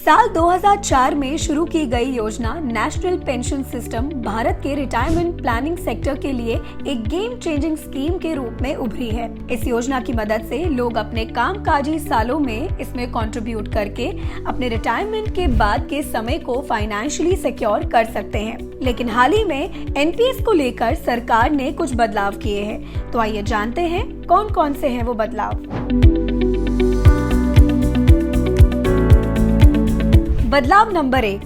साल 2004 में शुरू की गई योजना नेशनल पेंशन सिस्टम भारत के रिटायरमेंट प्लानिंग सेक्टर के लिए एक गेम चेंजिंग स्कीम के रूप में उभरी है। इस योजना की मदद से लोग अपने कामकाजी सालों में इसमें कंट्रीब्यूट करके अपने रिटायरमेंट के बाद के समय को फाइनेंशियली सिक्योर कर सकते हैं। लेकिन हाल ही में एनपीएस को लेकर सरकार ने कुछ बदलाव किए हैं। तो आइए जानते हैं कौन कौन से हैं वो बदलाव। बदलाव नंबर 1,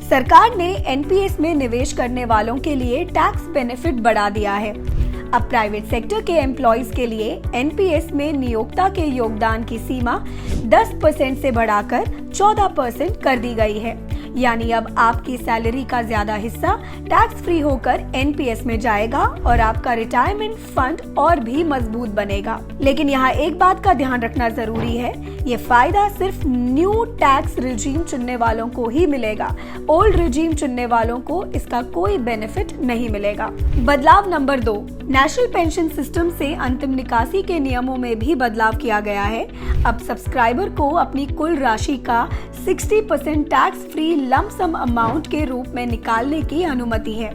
सरकार ने एनपीएस में निवेश करने वालों के लिए टैक्स बेनिफिट बढ़ा दिया है। अब प्राइवेट सेक्टर के एम्प्लॉइज के लिए एनपीएस में नियोक्ता के योगदान की सीमा 10% से बढ़ाकर 14% कर दी गई है। यानी अब आपकी सैलरी का ज्यादा हिस्सा टैक्स फ्री होकर एनपीएस में जाएगा और आपका रिटायरमेंट फंड और भी मजबूत बनेगा। लेकिन यहाँ एक बात का ध्यान रखना जरूरी है, ये फायदा सिर्फ न्यू टैक्स रिजीम चुनने वालों को ही मिलेगा। ओल्ड रिजीम चुनने वालों को इसका कोई बेनिफिट नहीं मिलेगा। बदलाव नंबर 2, नेशनल पेंशन सिस्टम से अंतिम निकासी के नियमों में भी बदलाव किया गया है। अब सब्सक्राइबर को अपनी कुल राशि का 60% tax free lump sum amount के रूप में निकालने की अनुमति है।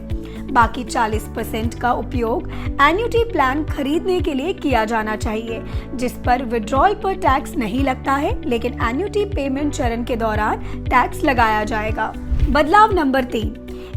बाकी 40% का उपयोग एन्युटी प्लान खरीदने के लिए किया जाना चाहिए, जिस पर विड्रॉल पर टैक्स नहीं लगता है, लेकिन एन्युटी पेमेंट चरण के दौरान टैक्स लगाया जाएगा। बदलाव नंबर 3,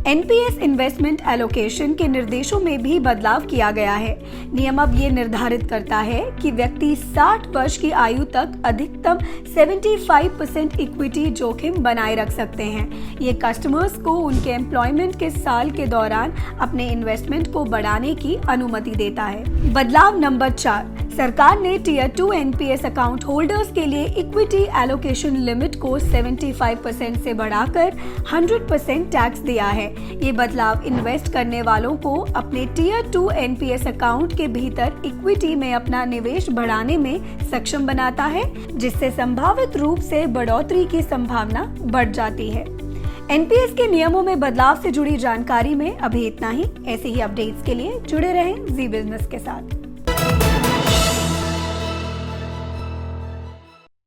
एनपीएस इन्वेस्टमेंट एलोकेशन के निर्देशों में भी बदलाव किया गया है। नियम अब ये निर्धारित करता है कि व्यक्ति 60 वर्ष की आयु तक अधिकतम 75% इक्विटी जोखिम बनाए रख सकते हैं। ये कस्टमर्स को उनके एम्प्लॉयमेंट के साल के दौरान अपने इन्वेस्टमेंट को बढ़ाने की अनुमति देता है। बदलाव नंबर 4, सरकार ने टियर 2 एनपीएस अकाउंट होल्डर्स के लिए इक्विटी एलोकेशन लिमिट को 75% से बढ़ाकर 100% टैक्स दिया है। ये बदलाव इन्वेस्ट करने वालों को अपने टियर 2 एनपीएस अकाउंट के भीतर इक्विटी में अपना निवेश बढ़ाने में सक्षम बनाता है, जिससे संभावित रूप से बढ़ोतरी की संभावना बढ़ जाती है। एनपीएस के नियमों में बदलाव से जुड़ी जानकारी में अभी इतना ही। ऐसे ही अपडेट्स के लिए जुड़े रहें जी बिजनेस के साथ।